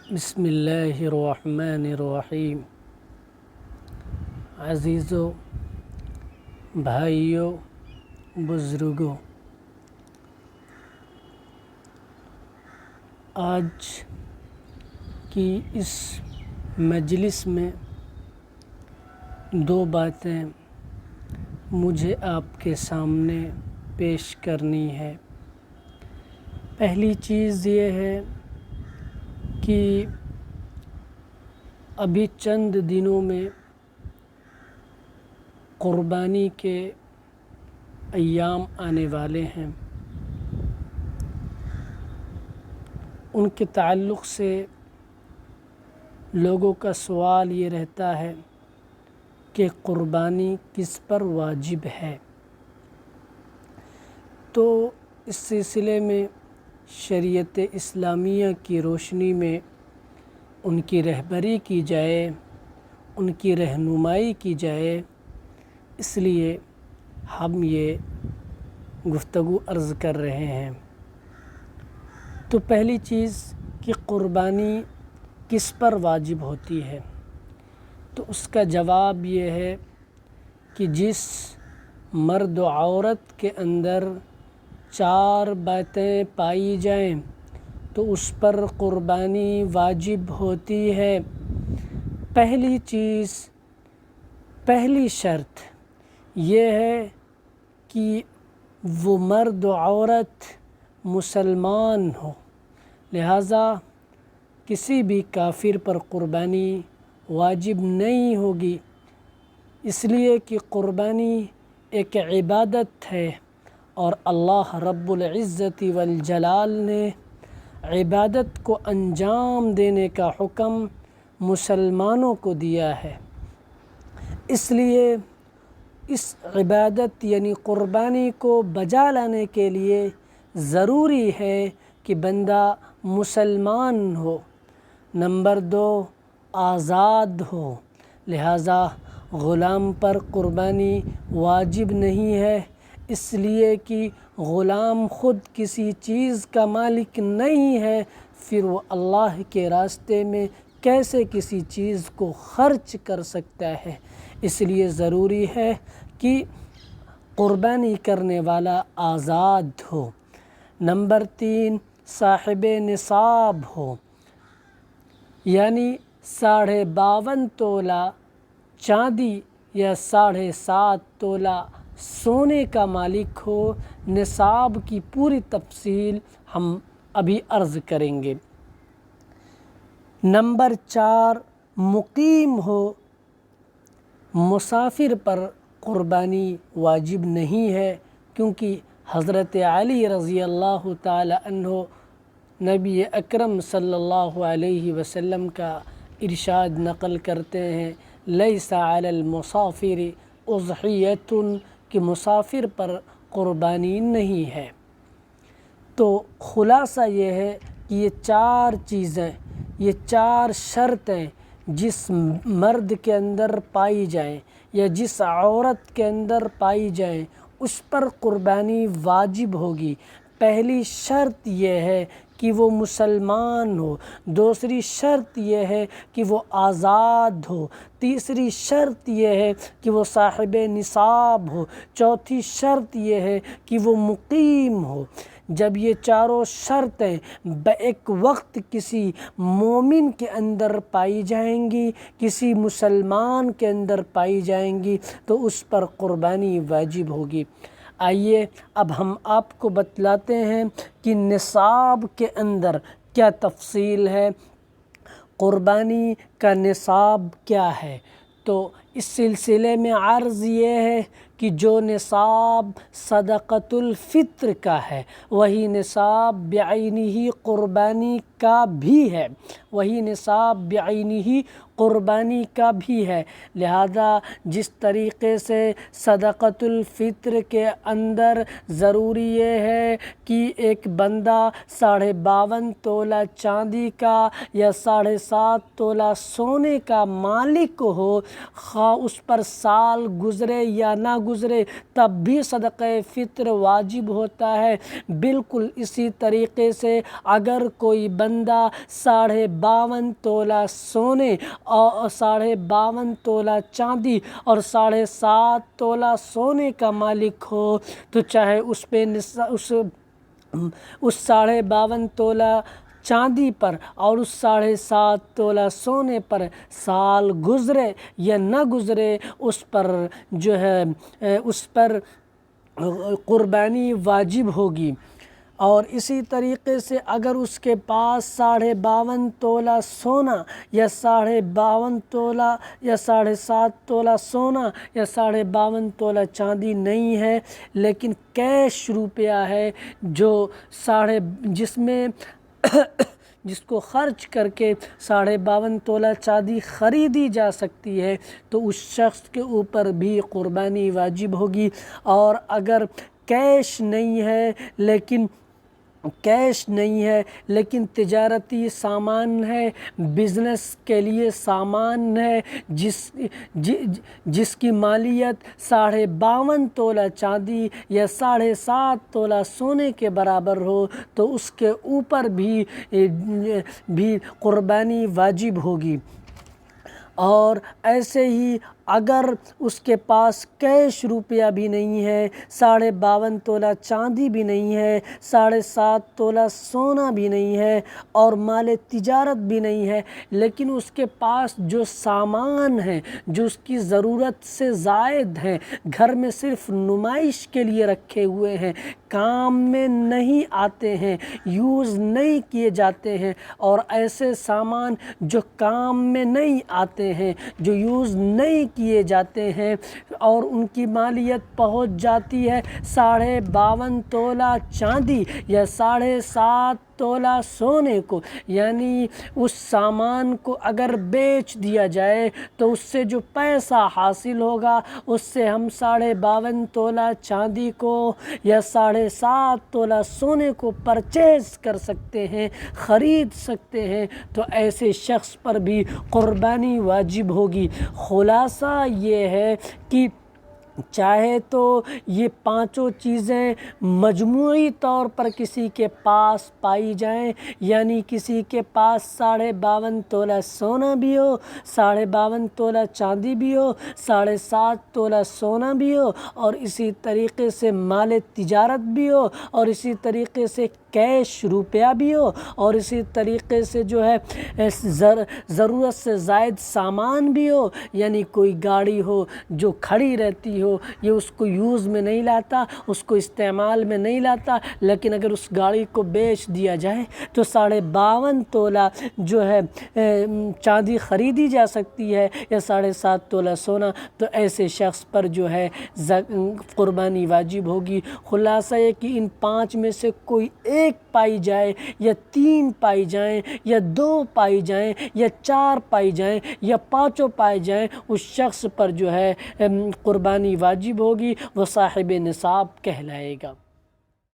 بسم اللہ الرحمن الرحیم۔ عزیزو، بھائیو، بزرگوں، آج کی اس مجلس میں دو باتیں مجھے آپ کے سامنے پیش کرنی ہے۔ پہلی چیز یہ ہے کہ ابھی چند دنوں میں قربانی کے ایام آنے والے ہیں۔ ان کے تعلق سے لوگوں کا سوال یہ رہتا ہے کہ قربانی کس پر واجب ہے۔ تو اس سلسلے میں شریعت اسلامیہ کی روشنی میں ان کی رہبری کی جائے، ان کی رہنمائی کی جائے، اس لیے ہم یہ گفتگو عرض کر رہے ہیں۔ تو پہلی چیز کہ قربانی کس پر واجب ہوتی ہے، تو اس کا جواب یہ ہے کہ جس مرد و عورت کے اندر 4 باتیں پائی جائیں تو اس پر قربانی واجب ہوتی ہے۔ پہلی چیز، پہلی شرط یہ ہے کہ وہ مرد و عورت مسلمان ہو، لہٰذا کسی بھی کافر پر قربانی واجب نہیں ہوگی، اس لیے کہ قربانی ایک عبادت ہے اور اللہ رب العزت والجلال نے عبادت کو انجام دینے کا حکم مسلمانوں کو دیا ہے۔ اس لیے اس عبادت یعنی قربانی کو بجا لانے کے لیے ضروری ہے کہ بندہ مسلمان ہو۔ نمبر 2، آزاد ہو، لہٰذا غلام پر قربانی واجب نہیں ہے، اس لیے کہ غلام خود کسی چیز کا مالک نہیں ہے، پھر وہ اللہ کے راستے میں کیسے کسی چیز کو خرچ کر سکتا ہے۔ اس لیے ضروری ہے کہ قربانی کرنے والا آزاد ہو۔ نمبر 3، صاحب نصاب ہو، یعنی 52.5 تولہ چاندی یا 7.5 تولہ سونے کا مالک ہو۔ نصاب کی پوری تفصیل ہم ابھی عرض کریں گے۔ نمبر 4، مقیم ہو، مسافر پر قربانی واجب نہیں ہے، کیونکہ حضرت علی رضی اللہ تعالی عنہ نبی اکرم صلی اللہ علیہ وسلم کا ارشاد نقل کرتے ہیں، لیس علی المسافر اضحیۃ، کہ مسافر پر قربانی نہیں ہے۔ تو خلاصہ یہ ہے کہ یہ 4 چیزیں، یہ 4 شرطیں جس مرد کے اندر پائی جائیں یا جس عورت کے اندر پائی جائیں اس پر قربانی واجب ہوگی۔ پہلی شرط یہ ہے کہ وہ مسلمان ہو، دوسری شرط یہ ہے کہ وہ آزاد ہو، تیسری شرط یہ ہے کہ وہ صاحب نصاب ہو، چوتھی شرط یہ ہے کہ وہ مقیم ہو۔ جب یہ 4 شرطیں بیک وقت کسی مومن کے اندر پائی جائیں گی، کسی مسلمان کے اندر پائی جائیں گی، تو اس پر قربانی واجب ہوگی۔ آئیے اب ہم آپ کو بتلاتے ہیں کہ نصاب کے اندر کیا تفصیل ہے، قربانی کا نصاب کیا ہے۔ تو اس سلسلے میں عرض یہ ہے کہ جو نصاب صدقۃ الفطر کا ہے وہی نصاب بعینہ قربانی کا بھی ہے، وہی نصاب بعینہ قربانی کا بھی ہے۔ لہذا جس طریقے سے صدقۃ الفطر کے اندر ضروری یہ ہے کہ ایک بندہ 52.5 تولہ چاندی کا یا 7.5 تولہ سونے کا مالک ہو، خواہ خواہ اس پر سال گزرے یا نہ گزرے تب بھی صدقہ فطر واجب ہوتا ہے۔ بالکل اسی طریقے سے اگر کوئی بندہ 52.5 تولہ سونے اور 52.5 تولہ چاندی اور 7.5 تولہ سونے کا مالک ہو تو چاہے اس پہ اس 52.5 تولہ چاندی پر اور اس 7.5 تولہ سونے پر سال گزرے یا نہ گزرے اس پر جو ہے اس پر قربانی واجب ہوگی۔ اور اسی طریقے سے اگر اس کے پاس 52.5 تولہ سونا یا 52.5 تولہ یا 7.5 تولہ سونا یا 52.5 تولہ چاندی نہیں ہے لیکن کیش روپیہ ہے جس کو خرچ کر کے 52.5 تولہ چاندی خریدی جا سکتی ہے تو اس شخص کے اوپر بھی قربانی واجب ہوگی۔ اور اگر کیش نہیں ہے لیکن تجارتی سامان ہے، بزنس کے لیے سامان ہے جس کی مالیت 52.5 تولہ چاندی یا 7.5 تولہ سونے کے برابر ہو تو اس کے اوپر بھی قربانی واجب ہوگی۔ اور ایسے ہی اگر اس کے پاس کیش روپیہ بھی نہیں ہے، 52.5 تولہ چاندی بھی نہیں ہے، 7.5 تولہ سونا بھی نہیں ہے اور مال تجارت بھی نہیں ہے، لیکن اس کے پاس جو سامان ہیں جو اس کی ضرورت سے زائد ہیں، گھر میں صرف نمائش کے لیے رکھے ہوئے ہیں، کام میں نہیں آتے ہیں، یوز نہیں کیے جاتے ہیں، اور ایسے سامان جو کام میں نہیں آتے ہیں، جو یوز نہیں کیے جاتے ہیں اور ان کی مالیت پہنچ جاتی ہے 52.5 تولہ چاندی یا 7.5 تولہ سونے کو، یعنی اس سامان کو اگر بیچ دیا جائے تو اس سے جو پیسہ حاصل ہوگا اس سے ہم 52.5 تولہ چاندی کو یا 7.5 تولہ سونے کو پرچیز کر سکتے ہیں، خرید سکتے ہیں، تو ایسے شخص پر بھی قربانی واجب ہوگی۔ خلاصہ یہ ہے کہ چاہے تو یہ پانچوں چیزیں مجموعی طور پر کسی کے پاس پائی جائیں، یعنی کسی کے پاس 52.5 تولہ سونا بھی ہو، 52.5 تولہ چاندی بھی ہو، 7.5 تولہ سونا بھی ہو، اور اسی طریقے سے مال تجارت بھی ہو، اور اسی طریقے سے کیش روپیہ بھی ہو، اور اسی طریقے سے جو ہے ضرورت سے زائد سامان بھی ہو، یعنی کوئی گاڑی ہو جو کھڑی رہتی ہو، یہ اس کو یوز میں نہیں لاتا، اس کو استعمال میں نہیں لاتا، لیکن اگر اس گاڑی کو بیچ دیا جائے تو 52.5 تولہ جو ہے چاندی خریدی جا سکتی ہے یا 7.5 تولہ سونا، تو ایسے شخص پر جو ہے قربانی واجب ہوگی۔ خلاصہ یہ کہ ان 5 میں سے کوئی ایک پائی جائے یا 3 پائی جائیں یا 2 پائی جائیں یا 4 پائی جائیں یا 5 پائی جائیں، اس شخص پر جو ہے قربانی واجب ہوگی، وہ صاحب نصاب کہلائے گا۔